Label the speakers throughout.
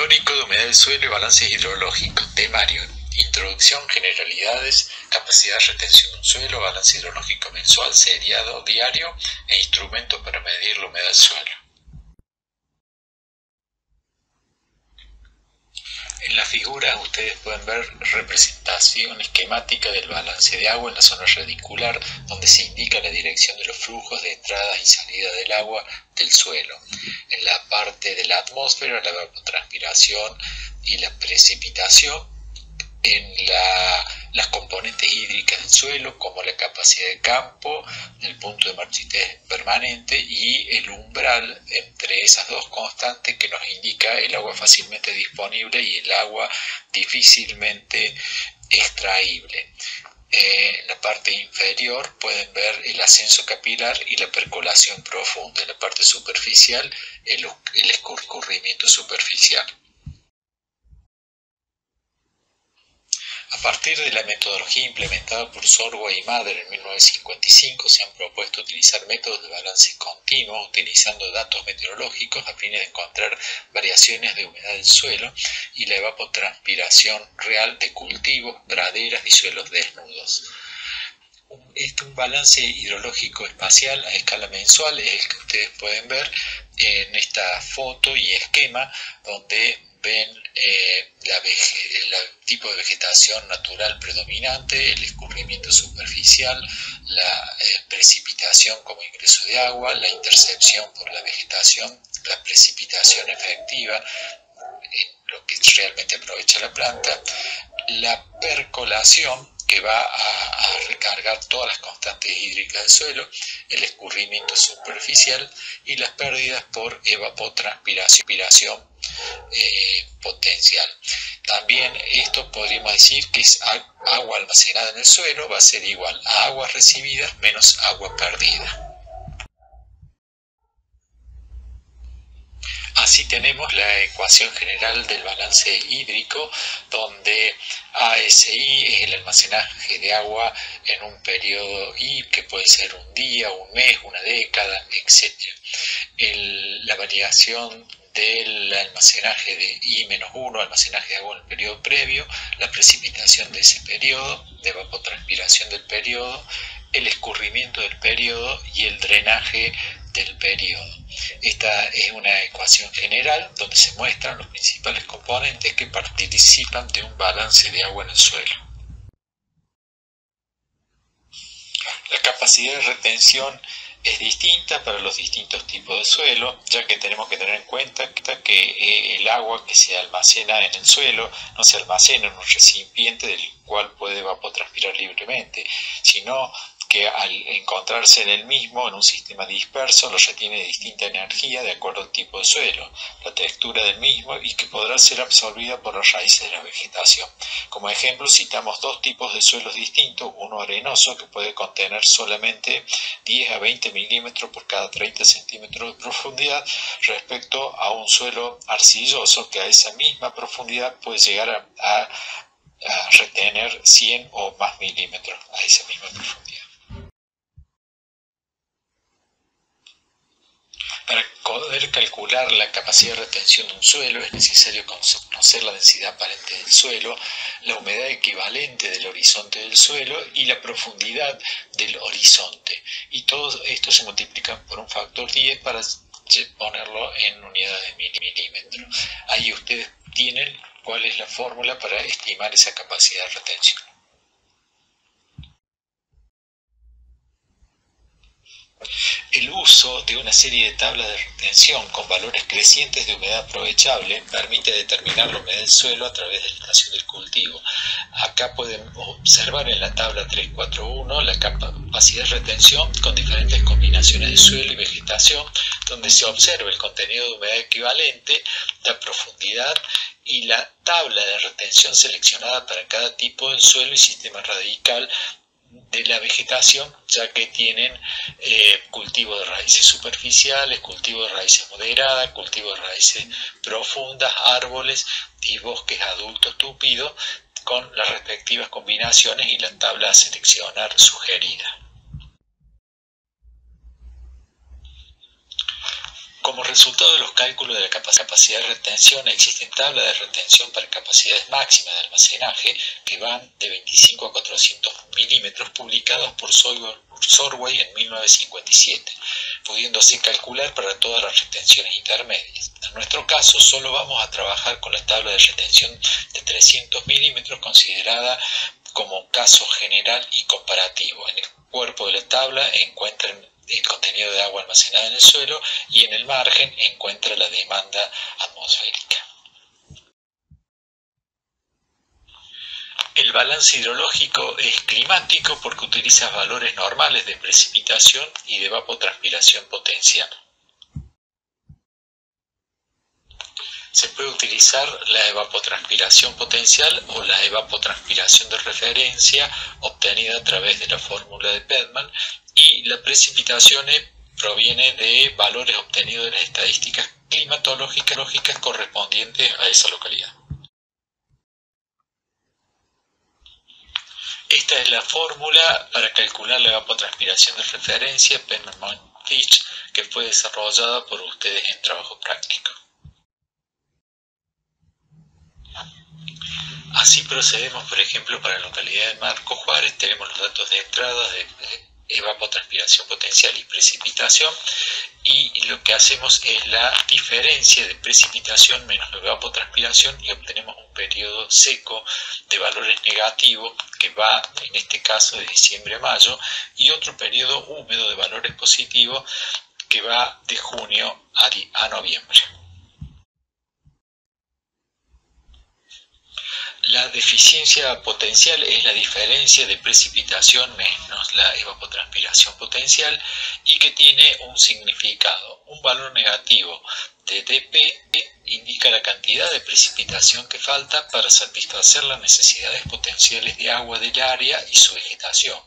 Speaker 1: Teórico de humedad del suelo y balance hidrológico. Temario: introducción, generalidades, capacidad de retención de un suelo, balance hidrológico mensual, seriado, diario e instrumentos para medir la humedad del suelo. En la figura ustedes pueden ver representación esquemática del balance de agua en la zona radicular, donde se indica la dirección de los flujos de entrada y salida del agua del suelo. En la parte de la atmósfera, la evapotranspiración y la precipitación. En las componentes hídricas del suelo, como la capacidad de campo, el punto de marchitez permanente y el umbral entre esas dos constantes que nos indica el agua fácilmente disponible y el agua difícilmente extraíble. En la parte inferior pueden ver el ascenso capilar y la percolación profunda. En la parte superficial, el escurrimiento superficial. A partir de la metodología implementada por Sorwa y Mather en 1955, se han propuesto utilizar métodos de balance continuo utilizando datos meteorológicos a fines de encontrar variaciones de humedad del suelo y la evapotranspiración real de cultivos, praderas y suelos desnudos. Un balance hidrológico espacial a escala mensual es el que ustedes pueden ver en esta foto y esquema, donde ven el tipo de vegetación natural predominante, el escurrimiento superficial, la precipitación como ingreso de agua, la intercepción por la vegetación, la precipitación efectiva, lo que realmente aprovecha la planta, la percolación, que va a recargar todas las constantes hídricas del suelo, el escurrimiento superficial y las pérdidas por evapotranspiración potencial. También esto podríamos decir que es agua almacenada en el suelo, va a ser igual a aguas recibidas menos agua perdida. Así tenemos la ecuación general del balance hídrico, donde ASI es el almacenaje de agua en un periodo I, que puede ser un día, un mes, una década, etc. La variación del almacenaje de I-1, almacenaje de agua en el periodo previo, la precipitación de ese periodo, de evapotranspiración del periodo, el escurrimiento del periodo y el drenaje del periodo. Esta es una ecuación general donde se muestran los principales componentes que participan de un balance de agua en el suelo. La capacidad de retención es distinta para los distintos tipos de suelo, ya que tenemos que tener en cuenta que el agua que se almacena en el suelo no se almacena en un recipiente del cual puede evapotranspirar libremente, sino que al encontrarse en el mismo, en un sistema disperso, lo retiene de distinta energía de acuerdo al tipo de suelo, la textura del mismo y que podrá ser absorbida por las raíces de la vegetación. Como ejemplo, citamos dos tipos de suelos distintos, uno arenoso que puede contener solamente 10 a 20 milímetros por cada 30 centímetros de profundidad, respecto a un suelo arcilloso que a esa misma profundidad puede llegar a retener 100 o más milímetros a esa misma profundidad. Para poder calcular la capacidad de retención de un suelo es necesario conocer la densidad aparente del suelo, la humedad equivalente del horizonte del suelo y la profundidad del horizonte. Y todo esto se multiplica por un factor 10 para ponerlo en unidades de milímetros. Ahí ustedes tienen cuál es la fórmula para estimar esa capacidad de retención. El uso de una serie de tablas de retención con valores crecientes de humedad aprovechable permite determinar la humedad del suelo a través de la estación del cultivo. Acá pueden observar en la tabla 341 la capacidad de retención con diferentes combinaciones de suelo y vegetación, donde se observa el contenido de humedad equivalente, la profundidad y la tabla de retención seleccionada para cada tipo de suelo y sistema radical de la vegetación, ya que tienen cultivo de raíces superficiales, cultivo de raíces moderadas, cultivo de raíces profundas, árboles y bosques adultos tupidos, con las respectivas combinaciones y la tabla a seleccionar sugerida. Como resultado de los cálculos de la capacidad de retención, existen tablas de retención para capacidades máximas de almacenaje que van de 25 a 400 milímetros publicadas por Sorway en 1957, pudiendo así calcular para todas las retenciones intermedias. En nuestro caso, solo vamos a trabajar con la tabla de retención de 300 milímetros considerada como caso general y comparativo. En el cuerpo de la tabla encuentran el contenido de agua almacenada en el suelo y en el margen encuentra la demanda atmosférica. El balance hidrológico es climático porque utiliza valores normales de precipitación y de evapotranspiración potencial. Se puede utilizar la evapotranspiración potencial o la evapotranspiración de referencia obtenida a través de la fórmula de Pedman, y la precipitación proviene de valores obtenidos de las estadísticas climatológicas correspondientes a esa localidad. Esta es la fórmula para calcular la evapotranspiración de referencia Pedman-Fitch, que fue desarrollada por ustedes en trabajo práctico. Así procedemos, por ejemplo, para la localidad de Marcos Juárez. Tenemos los datos de entrada de evapotranspiración potencial y precipitación, y lo que hacemos es la diferencia de precipitación menos evapotranspiración y obtenemos un periodo seco de valores negativos que va, en este caso, de diciembre a mayo, y otro periodo húmedo de valores positivos que va de junio a noviembre. La deficiencia potencial es la diferencia de precipitación menos la evapotranspiración potencial y que tiene un significado. Un valor negativo de dP indica la cantidad de precipitación que falta para satisfacer las necesidades potenciales de agua del área y su vegetación,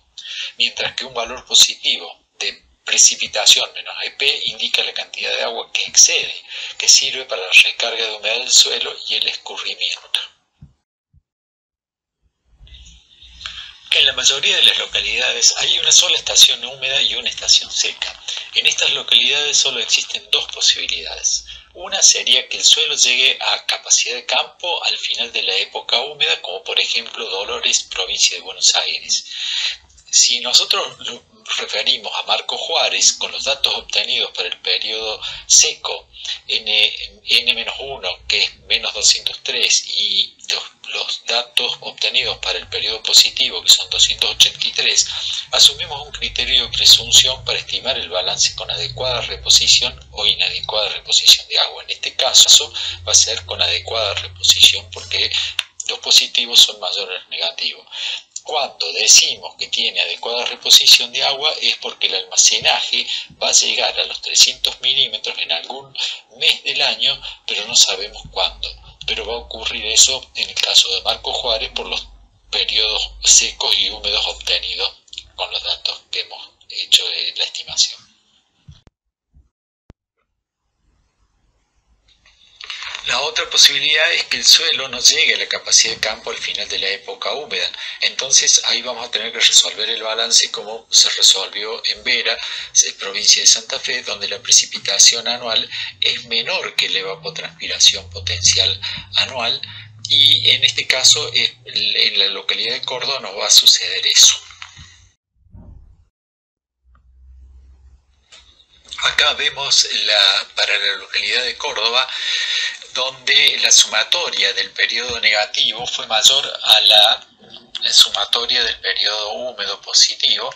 Speaker 1: mientras que un valor positivo de precipitación menos EP indica la cantidad de agua que excede, que sirve para la recarga de humedad del suelo y el escurrimiento. En la mayoría de las localidades hay una sola estación húmeda y una estación seca. En estas localidades solo existen dos posibilidades. Una sería que el suelo llegue a capacidad de campo al final de la época húmeda, como por ejemplo Dolores, provincia de Buenos Aires. Si nosotros lo referimos a Marcos Juárez con los datos obtenidos para el periodo seco, N-1, que es menos 203, y los datos obtenidos para el periodo positivo, que son 283, asumimos un criterio de presunción para estimar el balance con adecuada reposición o inadecuada reposición de agua. En este caso va a ser con adecuada reposición porque los positivos son mayores a los negativos. Cuando decimos que tiene adecuada reposición de agua es porque el almacenaje va a llegar a los 300 milímetros en algún mes del año, pero no sabemos cuándo. Pero va a ocurrir eso en el caso de Marcos Juárez por los periodos secos y húmedos obtenidos con los datos que hemos hecho de la estimación. La otra posibilidad es que el suelo no llegue a la capacidad de campo al final de la época húmeda. Entonces ahí vamos a tener que resolver el balance como se resolvió en Vera, provincia de Santa Fe, donde la precipitación anual es menor que la evapotranspiración potencial anual, y en este caso en la localidad de Córdoba nos va a suceder eso. Acá vemos para la localidad de Córdoba, donde la sumatoria del periodo negativo fue mayor a la sumatoria del periodo húmedo positivo,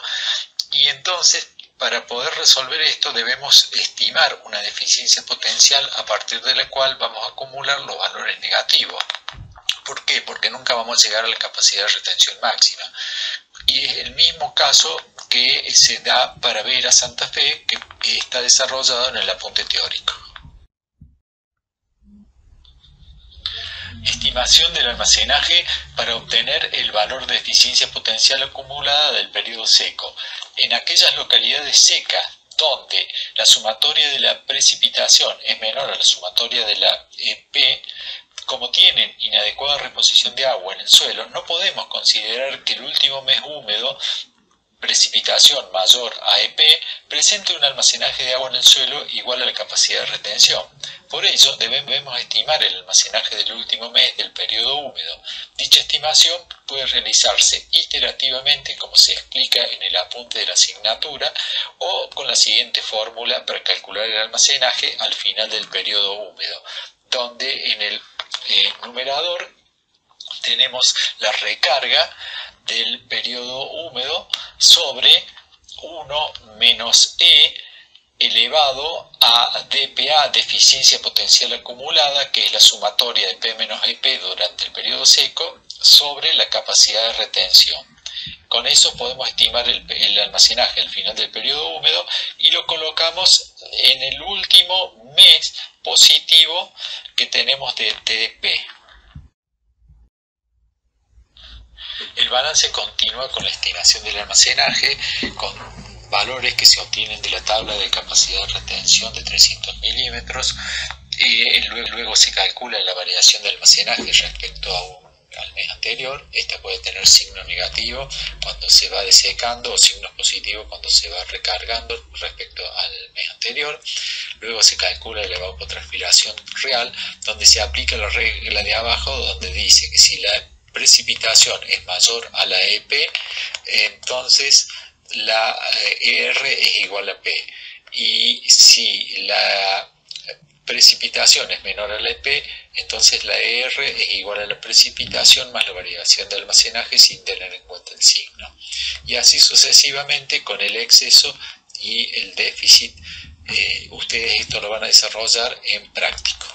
Speaker 1: y entonces para poder resolver esto debemos estimar una deficiencia potencial a partir de la cual vamos a acumular los valores negativos. ¿Por qué? Porque nunca vamos a llegar a la capacidad de retención máxima. Y es el mismo caso que se da para Vera Santa Fe, que está desarrollado en el apunte teórico. Estimación del almacenaje para obtener el valor de eficiencia potencial acumulada del periodo seco. En aquellas localidades secas donde la sumatoria de la precipitación es menor a la sumatoria de la EP, como tienen inadecuada reposición de agua en el suelo, no podemos considerar que el último mes húmedo precipitación mayor a EP presente un almacenaje de agua en el suelo igual a la capacidad de retención. Por ello, debemos estimar el almacenaje del último mes del periodo húmedo. Dicha estimación puede realizarse iterativamente, como se explica en el apunte de la asignatura, o con la siguiente fórmula para calcular el almacenaje al final del periodo húmedo, donde en el numerador tenemos la recarga del periodo húmedo sobre 1 menos E elevado a dPA, deficiencia potencial acumulada, que es la sumatoria de P menos EP durante el periodo seco, sobre la capacidad de retención. Con eso podemos estimar el almacenaje al final del periodo húmedo y lo colocamos en el último mes positivo que tenemos de TDP. El balance continúa con la estimación del almacenaje con valores que se obtienen de la tabla de capacidad de retención de 300 milímetros. Luego se calcula la variación de almacenaje respecto al mes anterior. Esta puede tener signo negativo cuando se va desecando o signos positivos cuando se va recargando respecto al mes anterior. Luego se calcula la evapotranspiración real, donde se aplica la regla de abajo, donde dice que si la precipitación es mayor a la EP, entonces la ER es igual a P. Y si la precipitación es menor a la EP, entonces la ER es igual a la precipitación más la variación de almacenaje sin tener en cuenta el signo. Y así sucesivamente con el exceso y el déficit. Ustedes esto lo van a desarrollar en práctico.